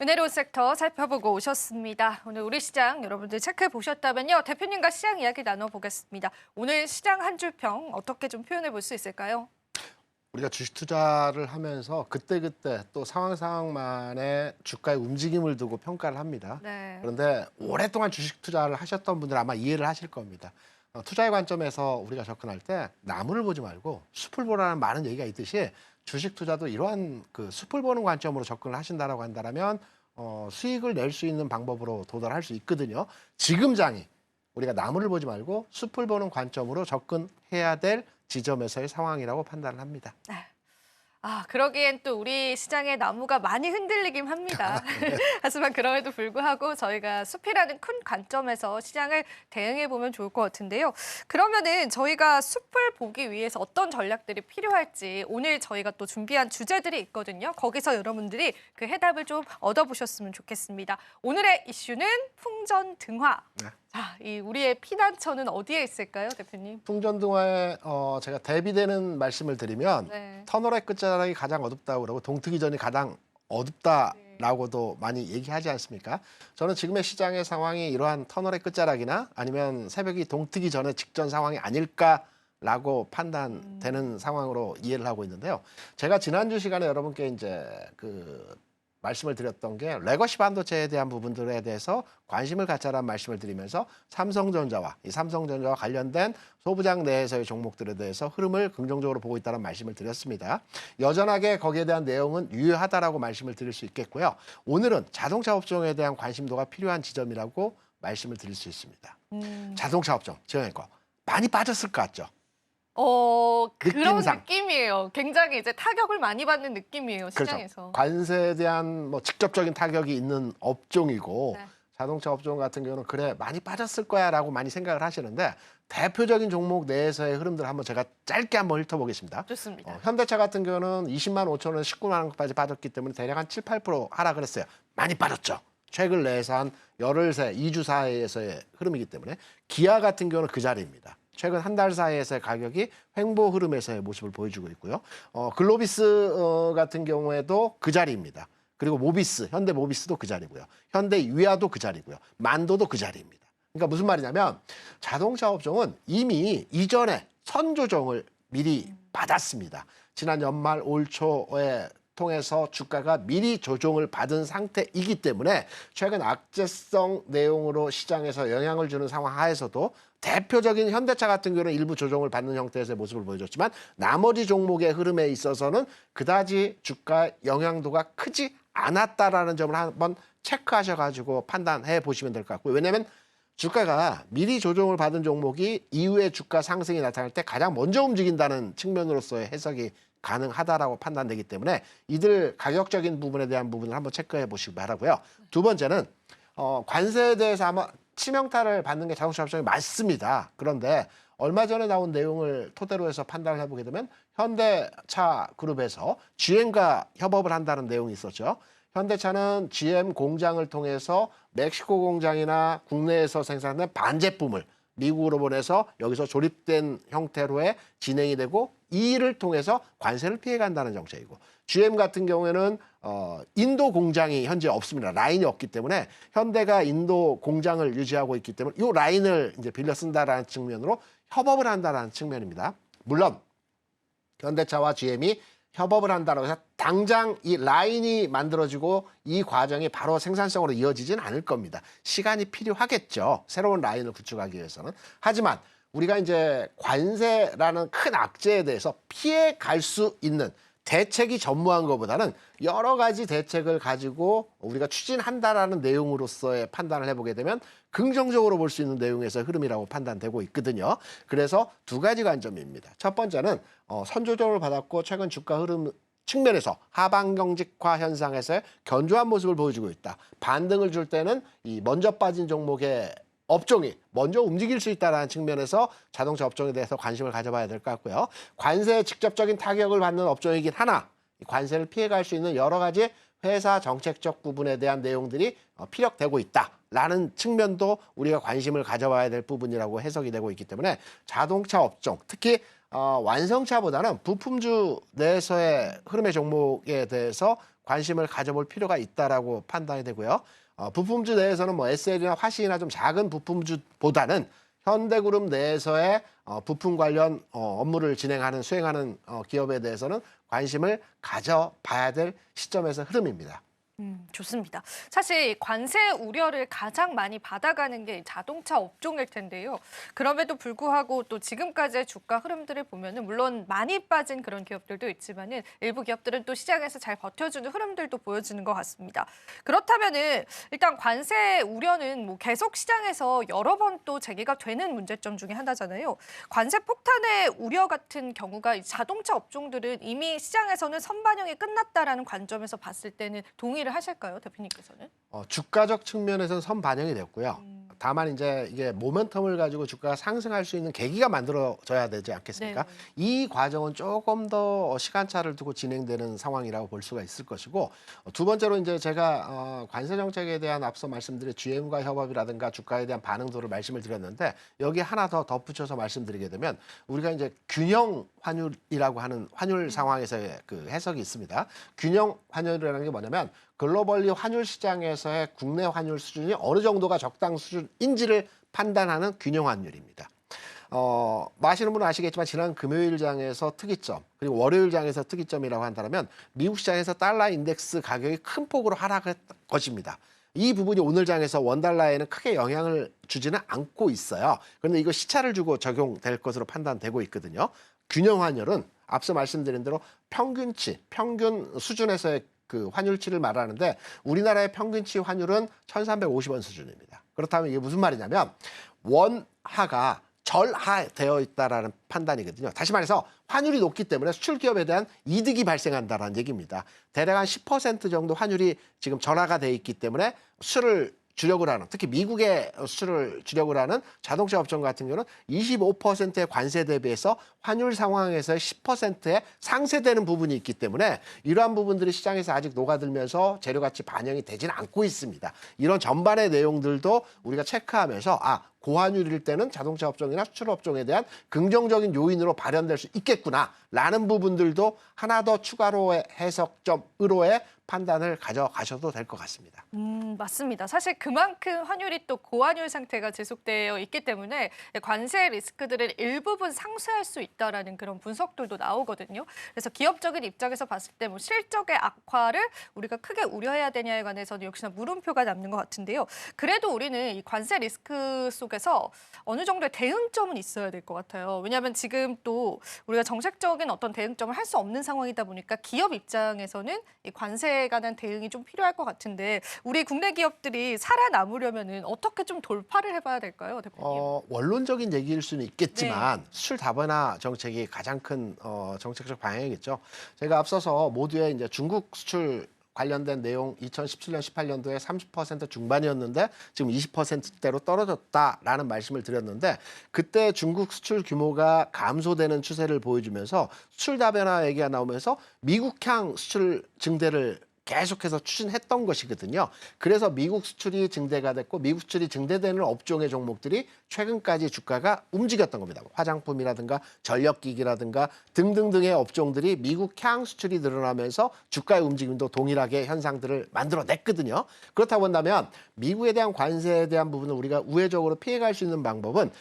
은혜로운 섹터 살펴보고 오셨습니다. 오늘 우리 시장 여러분들 체크해 보셨다면요. 대표님과 시장 이야기 나눠보겠습니다. 오늘 시장 한 줄 평 어떻게 좀 표현해 볼 수 있을까요? 우리가 주식 투자를 하면서 그때그때 또 상황만의 주가의 움직임을 두고 평가를 합니다. 네. 그런데 오랫동안 주식 투자를 하셨던 분들은 아마 이해를 하실 겁니다. 투자의 관점에서 우리가 접근할 때 나무를 보지 말고 숲을 보라는 많은 얘기가 있듯이 주식 투자도 이러한 그 숲을 보는 관점으로 접근을 하신다라고 한다면 수익을 낼 수 있는 방법으로 도달할 수 있거든요. 지금 장이 우리가 나무를 보지 말고 숲을 보는 관점으로 접근해야 될 지점에서의 상황이라고 판단을 합니다. 그러기엔 또 우리 시장의 나무가 많이 흔들리긴 합니다. 하지만 그럼에도 불구하고 저희가 숲이라는 큰 관점에서 시장을 대응해 보면 좋을 것 같은데요. 그러면은 저희가 숲을 보기 위해서 어떤 전략들이 필요할지 오늘 저희가 또 준비한 주제들이 있거든요. 거기서 여러분들이 그 해답을 좀 얻어보셨으면 좋겠습니다. 오늘의 이슈는 풍전등화. 네. 자, 이 우리의 피난처는 어디에 있을까요, 대표님? 풍전등화에 제가 대비되는 말씀을 드리면 네. 터널의 끝자락이 가장 어둡다고 그러고 동트기 전이 가장 어둡다라고도 많이 얘기하지 않습니까? 저는 지금의 시장의 상황이 이러한 터널의 끝자락이나 아니면 새벽이 동트기 전에 직전 상황이 아닐까라고 판단되는 상황으로 이해를 하고 있는데요. 제가 지난주 시간에 여러분께 이제 말씀을 드렸던 게 레거시 반도체에 대한 부분들에 대해서 관심을 갖자라는 말씀을 드리면서 삼성전자와 이 삼성전자와 관련된 소부장 내에서의 종목들에 대해서 흐름을 긍정적으로 보고 있다는 말씀을 드렸습니다. 여전하게 거기에 대한 내용은 유효하다라고 말씀을 드릴 수 있겠고요. 오늘은 자동차 업종에 대한 관심도가 필요한 지점이라고 말씀을 드릴 수 있습니다. 자동차 업종, 지원했고 많이 빠졌을 것 같죠? 그런 느낌상. 느낌이에요. 굉장히 이제 타격을 많이 받는 느낌이에요, 시장에서. 그렇죠. 관세에 대한 직접적인 타격이 있는 업종이고 네. 자동차 업종 같은 경우는 그래 많이 빠졌을 거야라고 많이 생각을 하시는데 대표적인 종목 내에서의 흐름들 한번 제가 짧게 한번 훑어보겠습니다. 좋습니다. 현대차 같은 경우는 20만 5천 원, 19만 원까지 빠졌기 때문에 대략 한 7, 8% 하락을 했어요. 많이 빠졌죠. 최근 내에서 한 열흘 새, 2주 사이에서의 흐름이기 때문에 기아 같은 경우는 그 자리입니다. 최근 한 달 사이에서의 가격이 횡보 흐름에서의 모습을 보여주고 있고요. 글로비스 같은 경우에도 그 자리입니다. 그리고 모비스, 현대 모비스도 그 자리고요. 현대 유아도 그 자리고요. 만도도 그 자리입니다. 그러니까 무슨 말이냐면 자동차 업종은 이미 이전에 선조정을 미리 받았습니다. 지난 연말 올 초에 통해서 주가가 미리 조정을 받은 상태이기 때문에 최근 악재성 내용으로 시장에서 영향을 주는 상황 하에서도 대표적인 현대차 같은 경우는 일부 조정을 받는 형태에서의 모습을 보여줬지만 나머지 종목의 흐름에 있어서는 그다지 주가 영향도가 크지 않았다라는 점을 한번 체크하셔가지고 판단해 보시면 될 것 같고요. 왜냐하면 주가가 미리 조정을 받은 종목이 이후에 주가 상승이 나타날 때 가장 먼저 움직인다는 측면으로서의 해석이 가능하다라고 판단되기 때문에 이들 가격적인 부분에 대한 부분을 한번 체크해 보시기 바라고요. 두 번째는 관세에 대해서 아마 치명타를 받는 게 자동차 업종이 맞습니다. 그런데 얼마 전에 나온 내용을 토대로 해서 판단을 해보게 되면 현대차 그룹에서 GM과 협업을 한다는 내용이 있었죠. 현대차는 GM 공장을 통해서 멕시코 공장이나 국내에서 생산된 반제품을 미국으로 보내서 여기서 조립된 형태로의 진행이 되고 이 일을 통해서 관세를 피해간다는 정책이고 GM 같은 경우에는 인도 공장이 현재 없습니다. 라인이 없기 때문에 현대가 인도 공장을 유지하고 있기 때문에 이 라인을 이제 빌려 쓴다라는 측면으로 협업을 한다라는 측면입니다. 물론 현대차와 GM이 협업을 한다고 해서 당장 이 라인이 만들어지고 이 과정이 바로 생산성으로 이어지진 않을 겁니다. 시간이 필요하겠죠. 새로운 라인을 구축하기 위해서는. 하지만 우리가 이제 관세라는 큰 악재에 대해서 피해 갈 수 있는 대책이 전무한 것보다는 여러 가지 대책을 가지고 우리가 추진한다라는 내용으로서의 판단을 해보게 되면 긍정적으로 볼 수 있는 내용에서 흐름이라고 판단되고 있거든요. 그래서 두 가지 관점입니다. 첫 번째는 선조정을 받았고 최근 주가 흐름 측면에서 하방경직화 현상에서의 견조한 모습을 보여주고 있다. 반등을 줄 때는 이 먼저 빠진 종목의 업종이 먼저 움직일 수 있다는 측면에서 자동차 업종에 대해서 관심을 가져봐야 될 것 같고요. 관세에 직접적인 타격을 받는 업종이긴 하나 관세를 피해갈 수 있는 여러 가지 회사 정책적 부분에 대한 내용들이 피력되고 있다라는 측면도 우리가 관심을 가져봐야 될 부분이라고 해석이 되고 있기 때문에 자동차 업종, 특히 완성차보다는 부품주 내에서의 흐름의 종목에 대해서 관심을 가져볼 필요가 있다라고 판단이 되고요. 부품주 내에서는 뭐 SL이나 화신이나 좀 작은 부품주보다는 현대그룹 내에서의 부품 관련 업무를 수행하는 기업에 대해서는 관심을 가져봐야 될 시점에서 흐름입니다. 좋습니다. 사실 이 관세 우려를 가장 많이 받아가는 게 자동차 업종일 텐데요. 그럼에도 불구하고 또 지금까지의 주가 흐름들을 보면은 물론 많이 빠진 그런 기업들도 있지만은 일부 기업들은 또 시장에서 잘 버텨주는 흐름들도 보여지는 것 같습니다. 그렇다면은 일단 관세 우려는 뭐 계속 시장에서 여러 번 또 제기가 되는 문제점 중에 하나잖아요. 관세 폭탄의 우려 같은 경우가 이 자동차 업종들은 이미 시장에서는 선반영이 끝났다라는 관점에서 봤을 때는 동의를 하실까요, 대표님께서는? 주가적 측면에서는 선반영이 됐고요. 다만 이제 이게 모멘텀을 가지고 주가가 상승할 수 있는 계기가 만들어져야 되지 않겠습니까? 네. 이 과정은 조금 더 시간차를 두고 진행되는 상황이라고 볼 수가 있을 것이고 두 번째로 이제 제가 관세 정책에 대한 앞서 말씀드린 GM과 협업이라든가 주가에 대한 반응도를 말씀을 드렸는데 여기 하나 더 덧붙여서 말씀드리게 되면 우리가 이제 균형 환율이라고 하는 환율 상황에서의 그 해석이 있습니다. 균형 환율이라는 게 뭐냐면 글로벌리 환율 시장에서의 국내 환율 수준이 어느 정도가 적당 수준인지를 판단하는 균형 환율입니다. 아시는 분은 아시겠지만 지난 금요일장에서 특이점 그리고 월요일장에서 특이점이라고 한다면 미국 시장에서 달러 인덱스 가격이 큰 폭으로 하락했던 것입니다. 이 부분이 오늘 장에서 원달러에는 크게 영향을 주지는 않고 있어요. 그런데 이거 시차를 주고 적용될 것으로 판단되고 있거든요. 균형 환율은 앞서 말씀드린 대로 평균 수준에서의 그 환율치를 말하는데 우리나라의 평균치 환율은 1,350원 수준입니다. 그렇다면 이게 무슨 말이냐면 원하가 절하되어 있다라는 판단이거든요. 다시 말해서 환율이 높기 때문에 수출 기업에 대한 이득이 발생한다라는 얘기입니다. 대략 한 10% 정도 환율이 지금 절하가 돼 있기 때문에 수출을 주력을 하는 특히 미국의 수출을 주력을 하는 자동차 업종 같은 경우는 25%의 관세 대비해서 환율 상황에서 10%의 상쇄되는 부분이 있기 때문에 이러한 부분들이 시장에서 아직 녹아들면서 재료가치 반영이 되지는 않고 있습니다. 이런 전반의 내용들도 우리가 체크하면서 고환율일 때는 자동차 업종이나 수출 업종에 대한 긍정적인 요인으로 발현될 수 있겠구나라는 부분들도 하나 더 추가로의 해석점으로의 판단을 가져가셔도 될 것 같습니다. 맞습니다. 사실 그만큼 환율이 또 고환율 상태가 지속되어 있기 때문에 관세 리스크들을 일부분 상쇄할 수 있다라는 그런 분석들도 나오거든요. 그래서 기업적인 입장에서 봤을 때 뭐 실적의 악화를 우리가 크게 우려해야 되냐에 관해서는 역시나 물음표가 남는 것 같은데요. 그래도 우리는 이 관세 리스크 속에서 어느 정도의 대응점은 있어야 될 것 같아요. 왜냐하면 지금 또 우리가 정책적인 어떤 대응점을 할 수 없는 상황이다 보니까 기업 입장에서는 이 관세에 관한 대응이 좀 필요할 것 같은데 우리 국내 기업들이 살아남으려면은 어떻게 좀 돌파를 해봐야 될까요, 대표님? 원론적인 얘기일 수는 있겠지만 수출 다변화 정책이 가장 큰 정책적 방향이겠죠. 제가 앞서서 모두의 이제 중국 수출 관련된 내용 2017년, 18년도에 30% 중반이었는데 지금 20%대로 떨어졌다라는 말씀을 드렸는데 그때 중국 수출 규모가 감소되는 추세를 보여주면서 수출 다변화 얘기가 나오면서 미국향 수출 증대를 계속해서 추진했던 것이거든요. 그래서 미국 수출이 증대가 됐고 미국 수출이 증대되는 업종의 종목들이 최근까지 주가가 움직였던 겁니다. 화장품이라든가 전력기기라든가 등등등의 업종들이 미국 향 수출이 늘어나면서 주가의 움직임도 동일하게 현상들을 만들어냈거든요. 그렇다고 한다면 미국에 대한 관세에 대한 부분을 우리가 우회적으로 피해갈 수 있는 방법은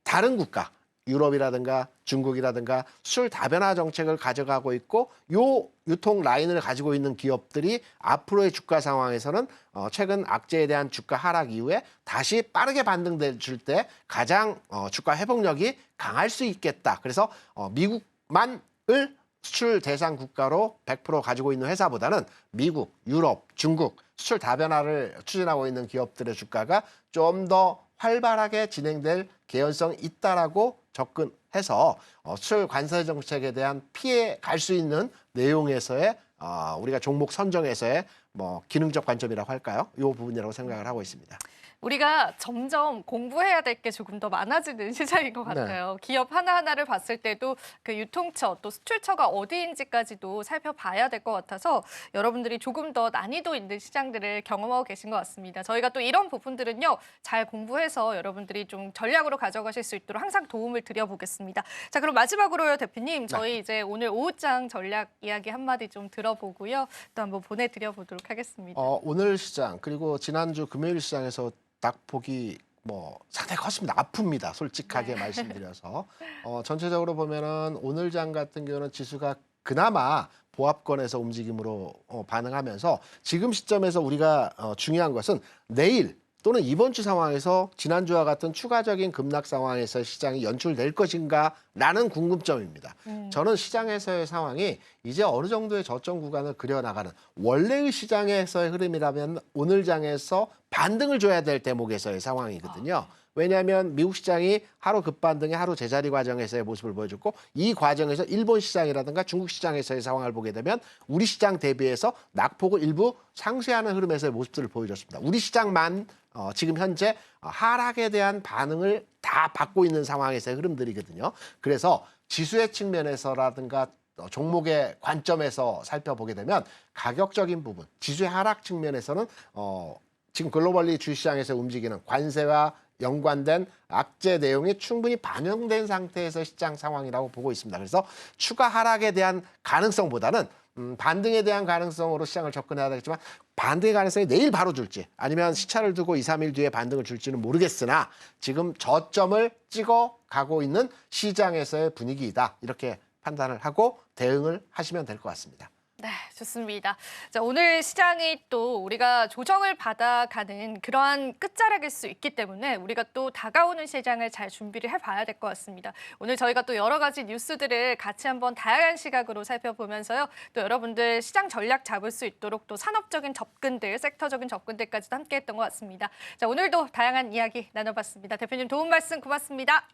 다른 국가 유럽이라든가 중국이라든가 수출 다변화 정책을 가져가고 있고 요 유통 라인을 가지고 있는 기업들이 앞으로의 주가 상황에서는 최근 악재에 대한 주가 하락 이후에 다시 빠르게 반등될 때 가장 주가 회복력이 강할 수 있겠다. 그래서 미국만을 수출 대상 국가로 100% 가지고 있는 회사보다는 미국, 유럽, 중국 수출 다변화를 추진하고 있는 기업들의 주가가 좀 더 활발하게 진행될 개연성이 있다라고 접근해서 수출 관세 정책에 대한 피해 갈 수 있는 내용에서의 우리가 종목 선정에서의 뭐 기능적 관점이라고 할까요? 이 부분이라고 생각을 하고 있습니다. 우리가 점점 공부해야 될 게 조금 더 많아지는 시장인 것 같아요. 기업 하나하나를 봤을 때도 그 유통처 또 수출처가 어디인지까지도 살펴봐야 될 것 같아서 여러분들이 조금 더 난이도 있는 시장들을 경험하고 계신 것 같습니다. 저희가 또 이런 부분들은요, 잘 공부해서 여러분들이 좀 전략으로 가져가실 수 있도록 항상 도움을 드려보겠습니다. 자, 그럼 마지막으로요, 대표님. 저희 이제 오늘 오후장 전략 이야기 한마디 좀 들어보고요. 또 한번 보내드려 보도록 하겠습니다. 오늘 시장 그리고 지난주 금요일 시장에서 낙폭이 뭐 상당히 컸습니다. 아픕니다. 솔직하게 말씀드려서 전체적으로 보면은 오늘 장 같은 경우는 지수가 그나마 보합권에서 움직임으로 반응하면서 지금 시점에서 우리가 중요한 것은 내일 또는 이번 주 상황에서 지난주와 같은 추가적인 급락 상황에서 시장이 연출될 것인가라는 궁금점입니다. 저는 시장에서의 상황이 이제 어느 정도의 저점 구간을 그려나가는 원래의 시장에서의 흐름이라면 오늘 장에서 반등을 줘야 될 대목에서의 상황이거든요. 왜냐하면 미국 시장이 하루 급반등에 하루 제자리 과정에서의 모습을 보여줬고 이 과정에서 일본 시장이라든가 중국 시장에서의 상황을 보게 되면 우리 시장 대비해서 낙폭을 일부 상쇄하는 흐름에서의 모습들을 보여줬습니다. 우리 시장만 지금 현재 하락에 대한 반응을 다 받고 있는 상황에서의 흐름들이거든요. 그래서 지수의 측면에서라든가 종목의 관점에서 살펴보게 되면 가격적인 부분, 지수의 하락 측면에서는 지금 글로벌리 주시장에서 움직이는 관세와 연관된 악재 내용이 충분히 반영된 상태에서 시장 상황이라고 보고 있습니다. 그래서 추가 하락에 대한 가능성보다는 반등에 대한 가능성으로 시장을 접근해야 되겠지만 반등의 가능성이 내일 바로 줄지 아니면 시차를 두고 2, 3일 뒤에 반등을 줄지는 모르겠으나 지금 저점을 찍어 가고 있는 시장에서의 분위기이다. 이렇게 판단을 하고 대응을 하시면 될 것 같습니다. 네, 좋습니다. 자, 오늘 시장이 또 우리가 조정을 받아가는 그러한 끝자락일 수 있기 때문에 우리가 또 다가오는 시장을 잘 준비를 해봐야 될 것 같습니다. 오늘 저희가 또 여러 가지 뉴스들을 같이 한번 다양한 시각으로 살펴보면서요. 또 여러분들 시장 전략 잡을 수 있도록 또 산업적인 접근들, 섹터적인 접근들까지도 함께했던 것 같습니다. 자, 오늘도 다양한 이야기 나눠봤습니다. 대표님 도움 말씀 고맙습니다.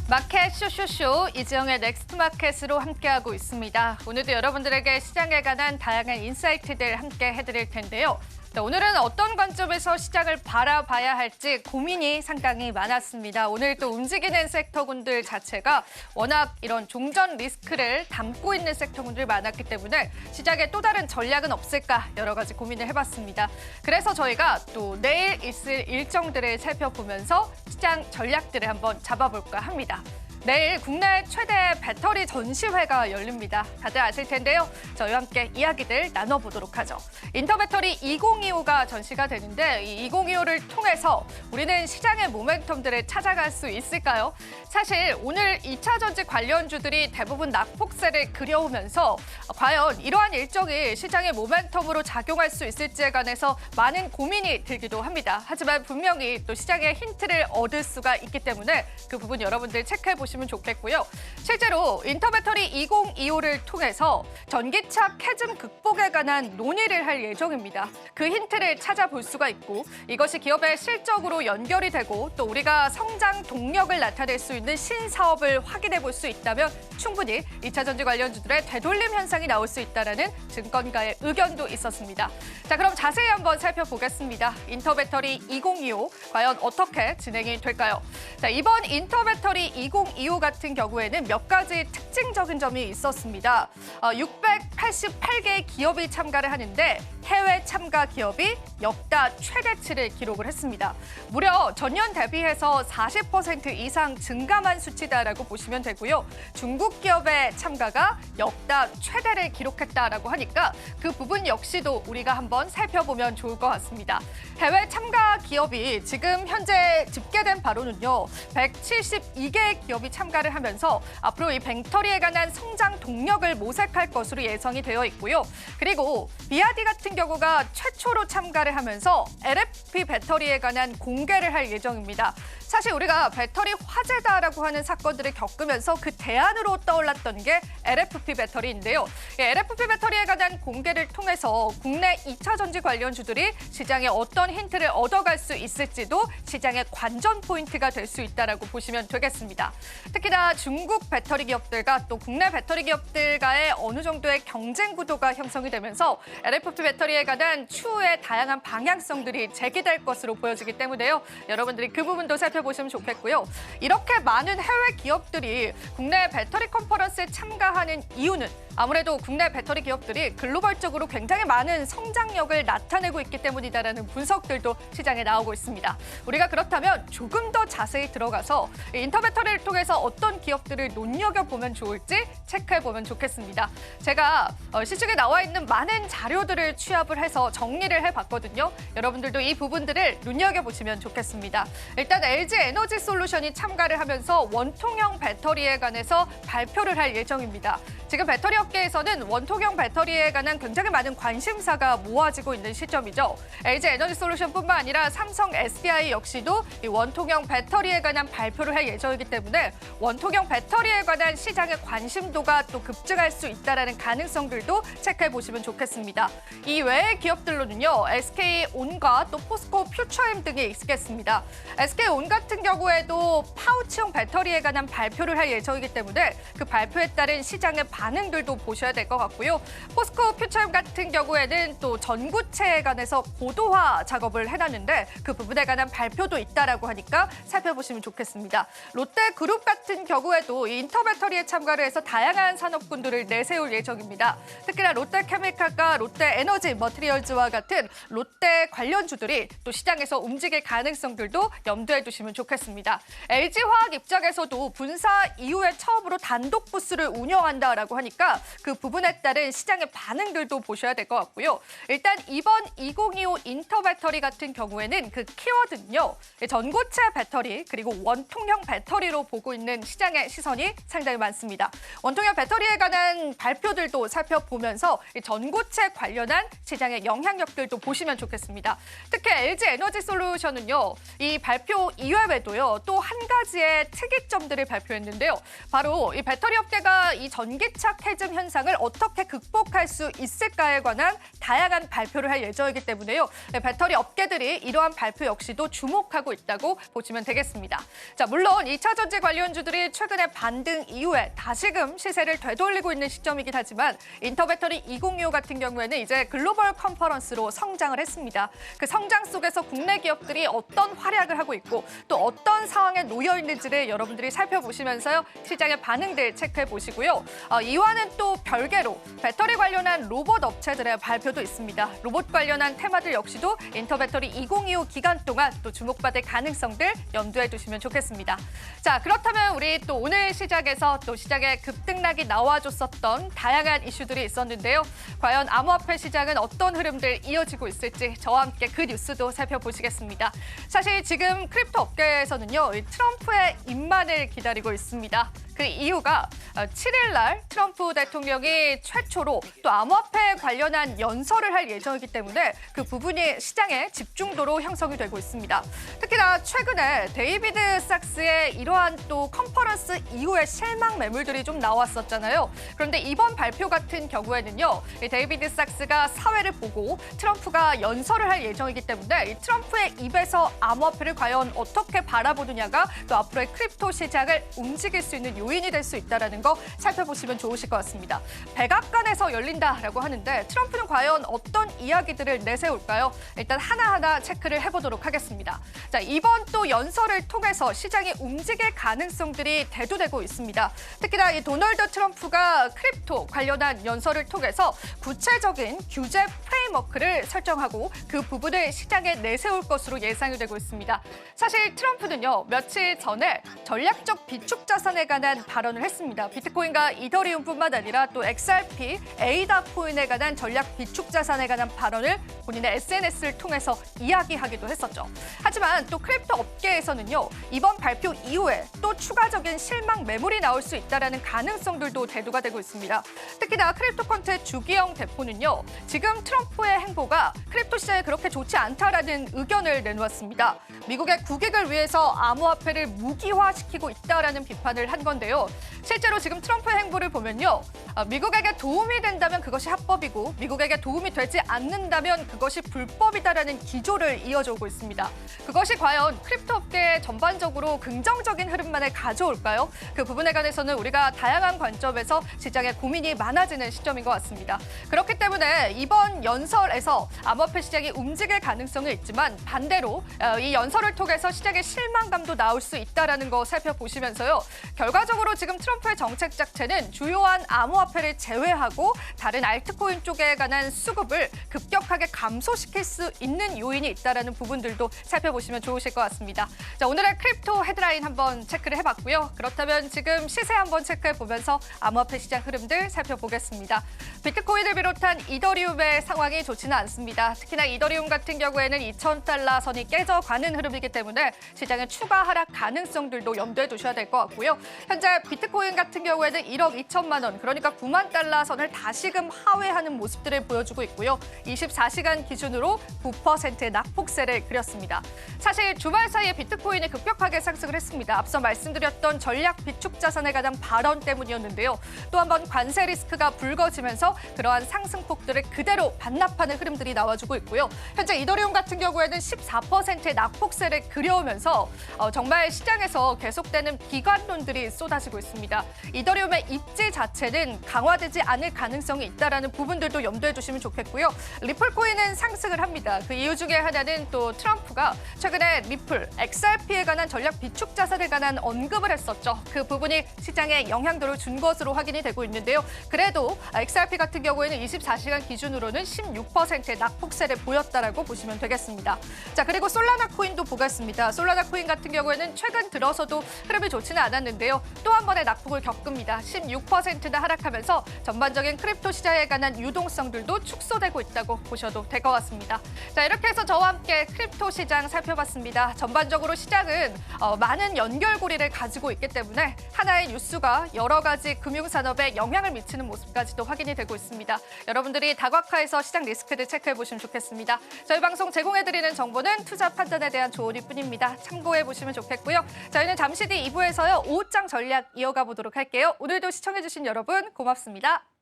마켓 쇼쇼쇼 이지영의 넥스트 마켓으로 함께하고 있습니다. 오늘도 여러분들에게 시장에 관한 다양한 인사이트들 함께 해드릴 텐데요. 자, 오늘은 어떤 관점에서 시장을 바라봐야 할지 고민이 상당히 많았습니다. 오늘 또 움직이는 섹터군들 자체가 워낙 이런 종전 리스크를 담고 있는 섹터군들이 많았기 때문에 시장에 또 다른 전략은 없을까 여러 가지 고민을 해봤습니다. 그래서 저희가 또 내일 있을 일정들을 살펴보면서 시장 전략들을 한번 잡아볼까 합니다. 내일 국내 최대 배터리 전시회가 열립니다. 다들 아실 텐데요. 저희와 함께 이야기들 나눠보도록 하죠. 인터배터리 2025가 전시가 되는데 이 2025를 통해서 우리는 시장의 모멘텀들을 찾아갈 수 있을까요? 사실 오늘 2차 전지 관련주들이 대부분 낙폭세를 그려오면서 과연 이러한 일정이 시장의 모멘텀으로 작용할 수 있을지에 관해서 많은 고민이 들기도 합니다. 하지만 분명히 또 시장의 힌트를 얻을 수가 있기 때문에 그 부분 여러분들 체크해 보시면 좋겠고요. 실제로 인터배터리 2025를 통해서 전기차 캐즘 극복에 관한 논의를 할 예정입니다. 그 힌트를 찾아볼 수가 있고 이것이 기업의 실적으로 연결이 되고 또 우리가 성장 동력을 나타낼 수 있는 신사업을 확인해 볼 수 있다면 충분히 2차 전지 관련주들의 되돌림 현상이 나올 수 있다는 증권가의 의견도 있었습니다. 자, 그럼 자세히 한번 살펴보겠습니다. 인터배터리 2025 과연 어떻게 진행이 될까요? 자, 이번 인터배터리 2025 같은 경우에는 몇 가지 특징적인 점이 있었습니다. 688개의 기업이 참가를 하는데 해외 참가 기업이 역대 최대치를 기록을 했습니다. 무려 전년 대비해서 40% 이상 증감한 수치다라고 보시면 되고요. 중국 기업의 참가가 역대 최대를 기록했다라고 하니까 그 부분 역시도 우리가 한번 살펴보면 좋을 것 같습니다. 해외 참가 기업이 지금 현재 집계된 바로는요. 172개의 기업이 참가를 하면서 앞으로 이 배터리에 관한 성장 동력을 모색할 것으로 예상이 되어 있고요. 그리고 BYD 같은 경우가 최초로 참가를 하면서 LFP 배터리에 관한 공개를 할 예정입니다. 사실 우리가 배터리 화재다라고 하는 사건들을 겪으면서 그 대안으로 떠올랐던 게 LFP 배터리인데요. LFP 배터리에 관한 공개를 통해서 국내 2차 전지 관련주들이 시장에 어떤 힌트를 얻어갈 수 있을지도 시장의 관전 포인트가 될 수 있다라고 보시면 되겠습니다. 특히나 중국 배터리 기업들과 또 국내 배터리 기업들과의 어느 정도의 경쟁 구도가 형성이 되면서 LFP 배터리에 관한 추후의 다양한 방향성들이 제기될 것으로 보여지기 때문에요. 여러분들이 그 부분도 살펴보시면 좋겠고요. 이렇게 많은 해외 기업들이 국내 배터리 컨퍼런스에 참가하는 이유는 아무래도 국내 배터리 기업들이 글로벌적으로 굉장히 많은 성장력을 나타내고 있기 때문이다라는 분석들도 시장에 나오고 있습니다. 우리가 그렇다면 조금 더 자세히 들어가서 인터배터리를 통해서 어떤 기업들을 눈여겨보면 좋을지 체크해보면 좋겠습니다. 제가 시중에 나와 있는 많은 자료들을 취합을 해서 정리를 해봤거든요. 여러분들도 이 부분들을 눈여겨보시면 좋겠습니다. 일단 LG 에너지 솔루션이 참가를 하면서 원통형 배터리에 관해서 발표를 할 예정입니다. 지금 배터리 업계에서는 원통형 배터리에 관한 굉장히 많은 관심사가 모아지고 있는 시점이죠. LG 에너지 솔루션뿐만 아니라 삼성 SDI 역시도 이 원통형 배터리에 관한 발표를 할 예정이기 때문에 원통형 배터리에 관한 시장의 관심도가 또 급증할 수 있다는 가능성들도 체크해 보시면 좋겠습니다. 이 외의 기업들로는요. SK온과 또 포스코 퓨처엠 등이 있겠습니다. SK온 같은 경우에도 파우치형 배터리에 관한 발표를 할 예정이기 때문에 그 발표에 따른 시장의 반응들도 보셔야 될 것 같고요. 포스코 퓨처엠 같은 경우에는 또 전구체에 관해서 고도화 작업을 해놨는데 그 부분에 관한 발표도 있다라고 하니까 살펴보시면 좋겠습니다. 롯데그룹 같은 경우에도 이 인터배터리에 참가를 해서 다양한 산업군들을 내세울 예정입니다. 특히나 롯데케미칼과 롯데에너지 머티리얼즈와 같은 롯데 관련주들이 또 시장에서 움직일 가능성들도 염두에 두시면 좋겠습니다. LG화학 입장에서도 분사 이후에 처음으로 단독 부스를 운영한다라고 하니까 그 부분에 따른 시장의 반응들도 보셔야 될 것 같고요. 일단 이번 2025 인터배터리 같은 경우에는 그 키워드는요. 전고체 배터리 그리고 원통형 배터리로 보고 있는 시장의 시선이 상당히 많습니다. 원통형 배터리에 관한 발표들도 살펴보면서 전고체 관련한 시장의 영향력들도 보시면 좋겠습니다. 특히 LG 에너지 솔루션은요. 이 발표 이외에도요. 또 한 가지의 특이점들을 발표했는데요. 바로 이 배터리 업계가 이 전기차 캐즘 빠짐 현상을 어떻게 극복할 수 있을까에 관한 다양한 발표를 할 예정이기 때문에요. 배터리 업계들이 이러한 발표 역시도 주목하고 있다고 보시면 되겠습니다. 자, 물론 2차 전지 관련주들이 최근에 반등 이후에 다시금 시세를 되돌리고 있는 시점이긴 하지만 인터배터리 2025 같은 경우에는 이제 글로벌 컨퍼런스로 성장을 했습니다. 그 성장 속에서 국내 기업들이 어떤 활약을 하고 있고 또 어떤 상황에 놓여 있는지를 여러분들이 살펴보시면서요. 시장의 반응들 체크해 보시고요. 이와는 또 별개로 배터리 관련한 로봇 업체들의 발표도 있습니다. 로봇 관련한 테마들 역시도 인터배터리 2025 기간 동안 또 주목받을 가능성들 염두에 두시면 좋겠습니다. 자, 그렇다면 우리 또 오늘 시작에서 또 시장에 급등락이 나와줬었던 다양한 이슈들이 있었는데요. 과연 암호화폐 시장은 어떤 흐름들 이어지고 있을지 저와 함께 그 뉴스도 살펴보시겠습니다. 사실 지금 크립토 업계에서는요, 이 트럼프의 입만을 기다리고 있습니다. 그 이유가 7일 날 트럼프 대통령이 최초로 또 암호화폐 관련한 연설을 할 예정이기 때문에 그 부분이 시장의 집중도로 형성이 되고 있습니다. 특히나 최근에 데이비드 삭스의 이러한 또 컨퍼런스 이후에 실망 매물들이 좀 나왔었잖아요. 그런데 이번 발표 같은 경우에는요, 이 데이비드 삭스가 사회를 보고 트럼프가 연설을 할 예정이기 때문에 이 트럼프의 입에서 암호화폐를 과연 어떻게 바라보느냐가 또 앞으로의 크립토 시장을 움직일 수 있는 요인이 될 수 있다는 거 살펴보시면 좋으실 것 같습니다. 백악관에서 열린다라고 하는데 트럼프는 과연 어떤 이야기들을 내세울까요? 일단 하나하나 체크를 해보도록 하겠습니다. 자, 이번 또 연설을 통해서 시장이 움직일 가능성들이 대두되고 있습니다. 특히나 이 도널드 트럼프가 크립토 관련한 연설을 통해서 구체적인 규제 프레임워크를 설정하고 그 부분을 시장에 내세울 것으로 예상이 되고 있습니다. 사실 트럼프는요, 며칠 전에 전략적 비축 자산에 관한 발언을 했습니다. 비트코인과 이더리움뿐만 아니라 또 XRP, 에이다 코인에 관한 전략 비축 자산에 관한 발언을 본인의 SNS를 통해서 이야기하기도 했었죠. 하지만 또 크립토 업계에서는요, 이번 발표 이후에 또 추가적인 실망 매물이 나올 수 있다는 가능성들도 대두가 되고 있습니다. 특히나 크립토컨트의 주기영 대표는요, 지금 트럼프의 행보가 크립토 시장에 그렇게 좋지 않다라는 의견을 내놓았습니다. 미국의 국익을 위해서 암호화폐를 무기화시키고 있다라는 비판을 한 건데요. 실제로 지금 트럼프의 행보를 보면요, 미국에게 도움이 된다면 그것이 합법이고 미국에게 도움이 되지 않는다면 그것이 불법이다라는 기조를 이어져오고 있습니다. 그것이 과연 크립토 업계에 전반적으로 긍정적인 흐름만을 가져올까요? 그 부분에 관해서는 우리가 다양한 관점에서 시장에 고민이 많아지는 시점인 것 같습니다. 그렇기 때문에 이번 연설에서 암호화폐 시장이 움직일 가능성은 있지만 반대로 이 연설을 통해서 시장의 실망감도 나올 수 있다는 거 살펴보시면서요. 결과적으로 지금 트럼프의 정책 자체는 주요한 암호화폐를 제외하고 다른 알트코인 쪽에 관한 수급을 급격하게 감소시킬 수 있는 요인이 있다는 부분들도 살펴보시면 좋으실 것 같습니다. 자, 오늘의 크립토 헤드라인 한번 체크를 해봤고요. 그렇다면 지금 시세 한번 체크해보면서 암호화폐 시장 흐름들 살펴보겠습니다. 비트코인을 비롯한 이더리움의 상황이 좋지는 않습니다. 특히나 이더리움 같은 경우에는 2,000달러 선이 깨져가는 흐름이기 때문에 시장의 추가 하락 가능성들도 염두에 두셔야 될 것 같고요. 현재 비트코인 같은 경우에는 1억 2천만 원, 그러니까 9만 달러 선을 다시금 하회하는 모습들을 보여주고 있고요. 24시간 기준으로 9%의 낙폭세를 그렸습니다. 사실 주말 사이에 비트코인이 급격하게 상승을 했습니다. 앞서 말씀드렸던 전략 비축 자산에 관한 발언 때문이었는데요. 또 한 번 관세 리스크가 불거지면서 그러한 상승폭들을 그대로 반납하는 흐름들이 나와주고 있고요. 현재 이더리움 같은 경우에는 14%의 낙폭세를 그려오면서 정말 시장에서 계속되는 비관론들이 쏟아지고 있습니다. 이더리움의 입지 자체는 강화되지 않을 가능성이 있다는 부분들도 염두에 두시면 좋겠고요. 리플 코인은 상승을 합니다. 그 이유 중에 하나는 또 트럼프가 최근에 리플, XRP에 관한 전략 비축 자산에 관한 언급을 했었죠. 그 부분이 시장에 영향도를 준 것으로 확인이 되고 있는데요. 그래도 XRP 같은 경우에는 24시간 기준으로는 16%의 낙폭세를 보였다라고 보시면 되겠습니다. 자, 그리고 솔라나 코인도 보겠습니다. 솔라나 코인 같은 경우에는 최근 들어서도 흐름이 좋지는 않았는데요. 또 한 번의 낙폭을 겪습니다. 16%나 하락하면서 전반적인 크립토 시장에 관한 유동성들도 축소되고 있다고 보셔도 될 것 같습니다. 자, 이렇게 해서 저와 함께 크립토 시장 살펴봤습니다. 전반적으로 시장은 많은 연결고리를 가지고 있기 때문에 하나의 뉴스가 여러 가지 금융산업에 영향을 미치는 모습까지도 확인이 되고 있습니다. 여러분들이 다각화해서 시장 리스크들 체크해 보시면 좋겠습니다. 저희 방송 제공해드리는 정보는 투자 판단에 대한 조언일 뿐입니다. 참고해 보시면 좋겠고요. 저희는 잠시 뒤 2부에서요. 5장 전략 이어가 보도록 할게요. 오늘도 시청해주신 여러분 고맙습니다.